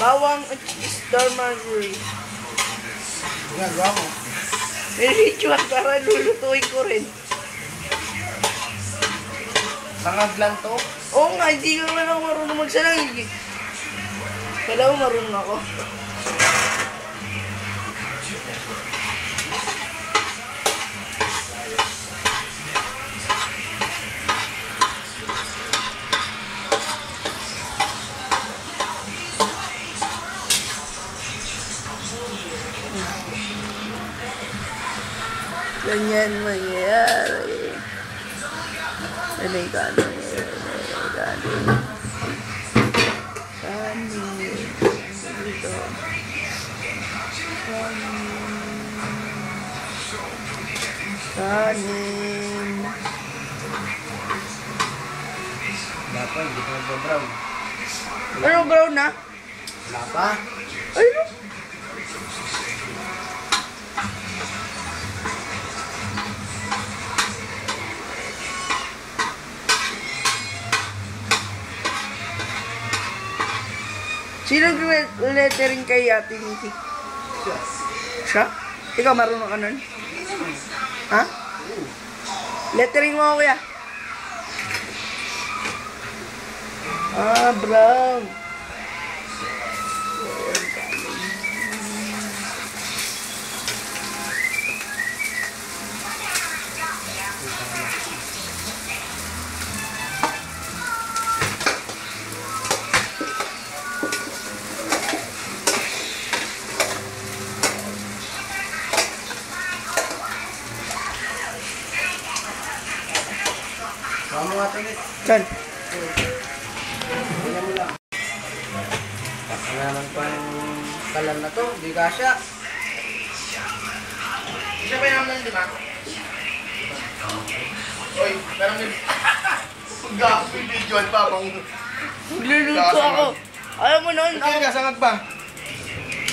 Bawang at star marjorie. Ginagawa mo. Nilituan para lulutuin ko rin. Sangag lang to. Oo nga, hindi ka naman ako marunong magsalang. Kala mo marunong ako. Ganyan mangyayari. Kanin. Dito. Kanin. Wala pa, hindi pa nagpa-brown. Ano brown na? Wala pa. Ay, no. Sino lettering kay Ate Nikki? Siya? Ikaw marunong ka nun? Ha? Lettering mo ako, kuya. Brown. Saan mo nga tingit? Saan? Tingnan mo lang. Ano naman pang kalan na to? Di kasya. Siya pa yung di ba? Oy, parang may... Pag-video pa pang... Magluluto ako. Ayaw mo nun? Hindi ka, sangag pa.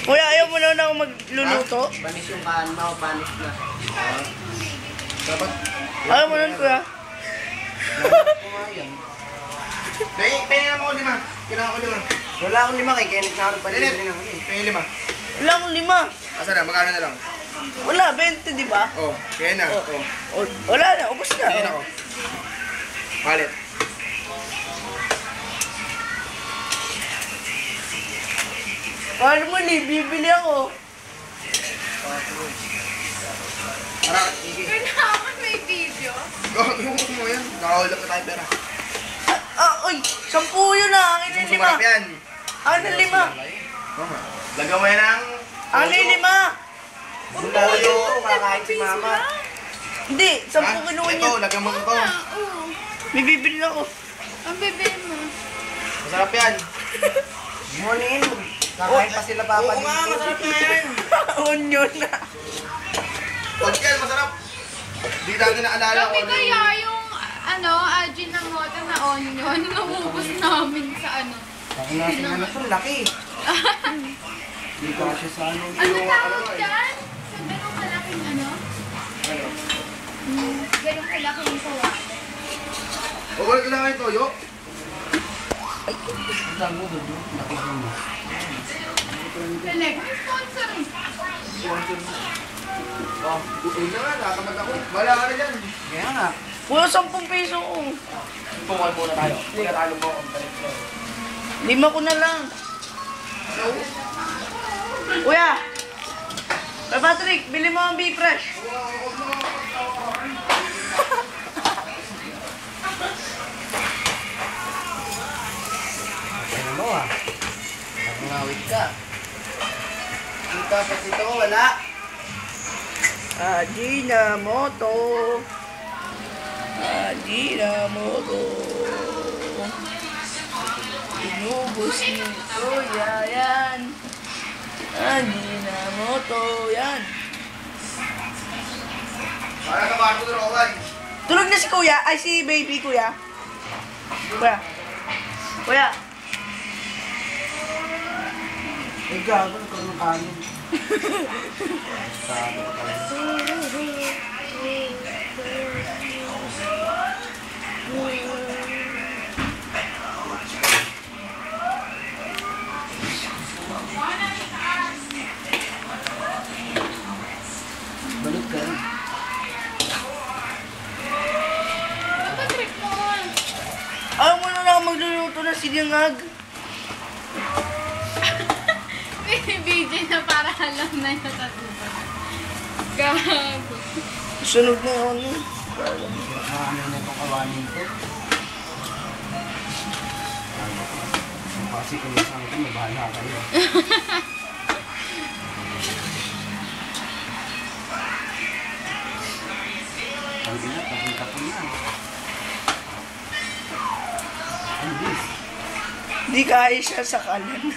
Kuya, ayaw mo nun ako magluluto? Panis yung kaan mo, panis na. Dapat... Ayaw mo nun, kuya? Pengen mo ko 5. Kailangan ko 5. Wala akong 5 kay Kenneth na ako pa rin. Pengen 5. Wala akong 5. Asa na, magkano na lang? Wala, 20, di ba? Oh, kaya na. Oh. Oh, Wala na, ubos na. kaya na ako. Palit. Paano mo, Lee? Bibili ako. Para, sige. Kailangan may video. Yung mo yan. Nakahulap na tayo pera. Uy, 10 yun na. Akin na yung 5. Sumarap yan. Akin na yung 5. Oo nga. Lagaw mo yan ang... Akin na yung 5. Mula ito, kakain si mama. Hindi, 10 kinuha niya. Ito, lagyan mo ito. Oo. May bibili ako. Ang bibili mo. Masarap yan. Morning. Kakain pa sila papa Oo nga, masarap na yan. Onion na. Huwag yan, masarap. Di natin naalala Kami ko. kaya yung agin ng water na onion, namubos namin sa Ang nasa na ito, laki. Hindi ko siya sa ano. Ano tawag dyan? Sa ganun kalaking ganun kalaking sa water. O, wala kailangan ito, yo. Ang tawag mo doon, laki mo. Select, may sponsor eh. Oh, butoy na nga, nakatamad ako. Wala ka na dyan. Kaya nga. Kuya, 10 peso ko. Tungal muna tayo. Hindi tayo mo. 5 ko na lang. Kuya! Kuya Patrick, bili mo ang beef fresh. Ano mo ah? Nakangawit ka. Kita pa dito, wala. Ajinomoto. Ajinomoto. Inubos ni Kuya yan. Ajinomoto yan. Para sa barko na Rowan. Tulog na si Kuya. Ay, si baby Kuya. Kuya. Kuya. Ay, gago, nagkaroon ng kanin. Sabi ko pala. Binangag. BJ na para alam na yung tatupan. Gago. Sunog na yun. Ano na itong kawanin ko? Kasi kung isang ito, mabahala kayo. Ang ina, papunta po na. Ang bis. Di kaya siya sa kanan.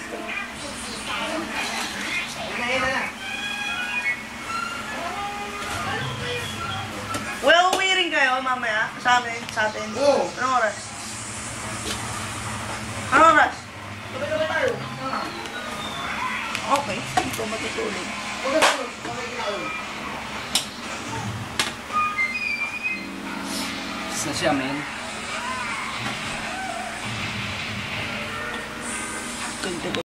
Well, uwi rin kayo mamaya sa amin, sa atin. Oo. Anong oras? Anong oras? Sabay-sabay tayo. Okay, hindi ko matutulog. Sa siya, men. Ganda ba?